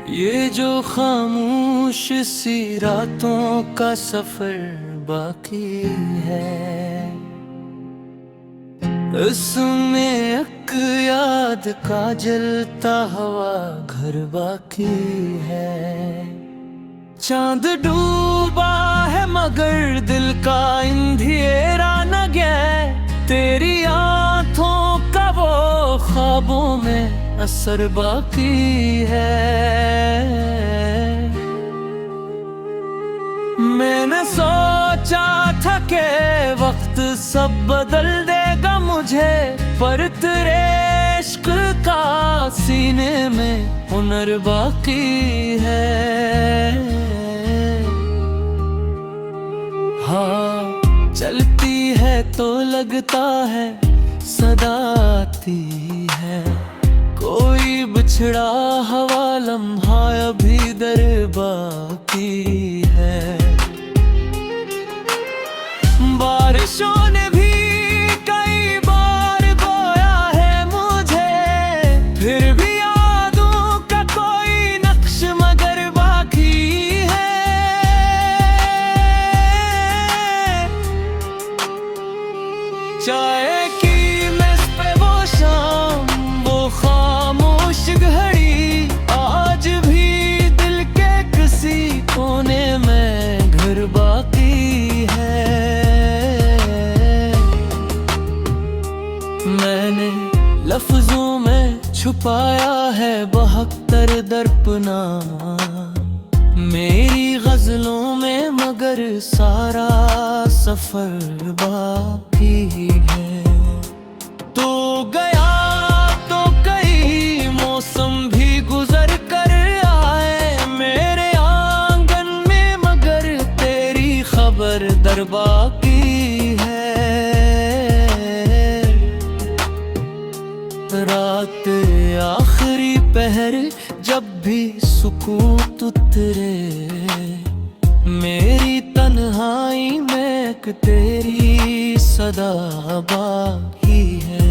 ये जो खामोश सी रातों का सफर बाकी है, इसमें एक याद का जलता हुआ घर बाकी है। चांद डूबा है मगर दिल का अंधेरा न गया, तेरी आंखों का वो ख्वाबों में असर बाकी है। मैंने सोचा था कि वक्त सब बदल देगा मुझे, पर तेरे इश्क का सीने में हुनर बाकी है। हाँ, चलती है तो लगता है सदा आती है, कोई बिछड़ा हवा लम्हा अभी दर बाकी है। बारिशों ने भी कई बार गोया है मुझे, फिर भी यादों का कोई नक्श मगर बाकी है। चाय की मेज पे वो शाम, वो खामोश घड़ी, आज भी दिल के किसी कोने में घर बाकी है। मैंने लफ्जों में छुपाया है बहत्तर दर्पना मेरी गजलों में, मगर सारा सफर बाकी है। तो गया तो कई मौसम भी गुजर कर आए मेरे आंगन में, मगर तेरी खबर दर बाकी है। रात आखिरी पहर जब भी सुकूत उतरे, मेरी तन्हाई में एक तेरी सदा बाकी है।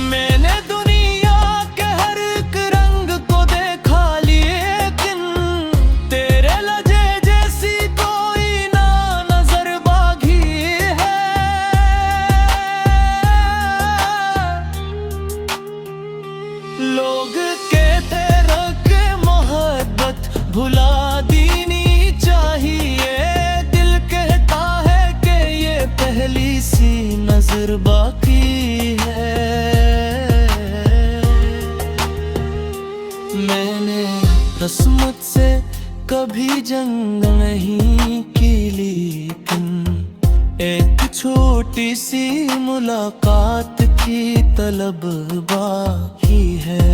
मैंने दुनिया के हर एक रंग को देखा, लेकिन तेरे लजे जैसी कोई ना नजर बाकी है। लोग कहते रखे मोहब्बत भुला देनी चाहिए, दिल कहता है कि ये पहली सी नजर बाकी है। मैंने किस्मत से कभी जंग नहीं की, लेकिन एक छोटी सी मुलाकात की तलब बाकी है।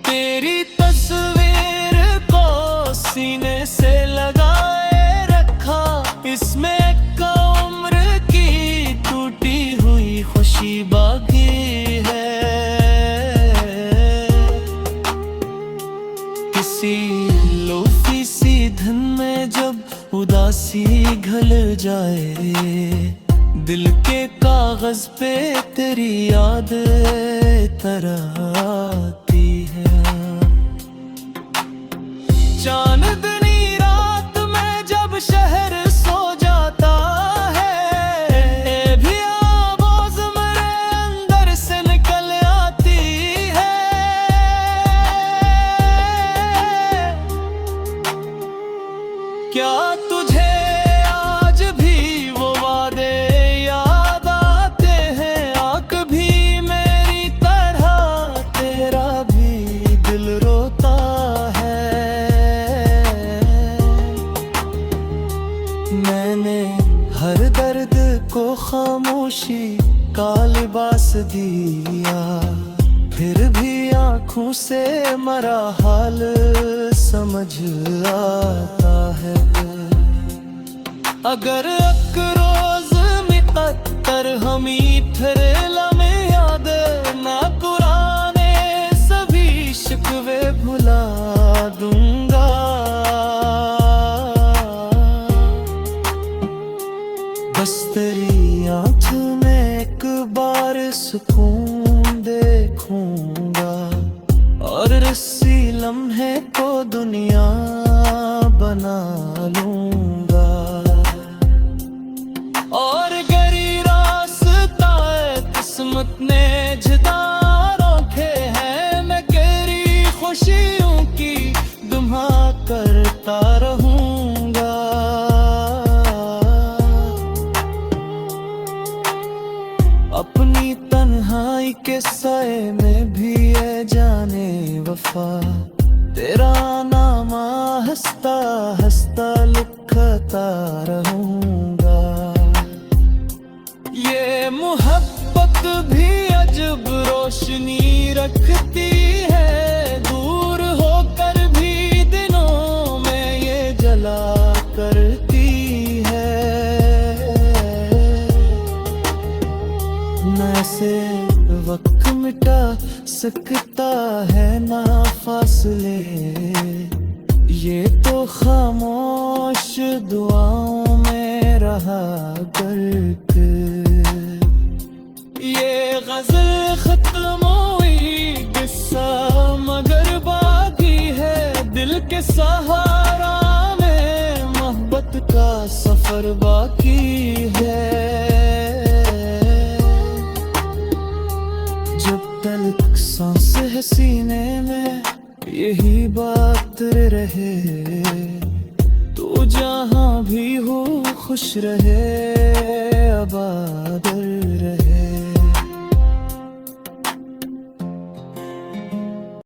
तेरी तस्वीर को सीने से लगाए रखा, इसमें एक उम्र की टूटी हुई खुशी बाकी है। किसी लोफी सी धुन में जब उदासी घल जाए, दिल के कागज पे तेरी याद तरह आती है। चांदनी रात में जब शहर सो जाता है, भी आवाज मेरे अंदर से निकल आती है। क्या तुझे आज भी वो वादे याद आते हैं? आँख भी मेरी तरह तेरा भी दिल रोता है। मैंने हर दर्द को खामोशी का लिबास दिया, फिर भी आँखों से मरा हाल समझ आता है। अगर एक रोज मुकद्दर हमी फिर लम्हे याद, ना पुराने सभी शिकवे भुला दूंगा। बस तेरी आँख में एक बार सुकून देखूंगा, और इसी लम्हे को दुनिया बना लूंगा। और गरी रास्ता है किस्मत ने जुदा रखे हैं, मैं तेरी खुशियों की दुआ करता रहूंगा। अपनी तन्हाई के साए में भी ये जाने वफा, तेरा नाम हंसता हंसता लिखता रहूंगा। ये मोहब्बत भी अजब रोशनी रखती है, दूर होकर भी दिनों में ये जला करती है। न ऐसे वक्त मिटा सकता है ना फासले, ये तो खामोश दुआओं में रहा गर्क। ये गजल खत्म हुई किस्सा मगर बाकी है, दिल के सहारा में मोहब्बत का सफर बाकी है। जब तक सांस है सीने में यही बात रहे, तू जहां भी हो खुश रहे।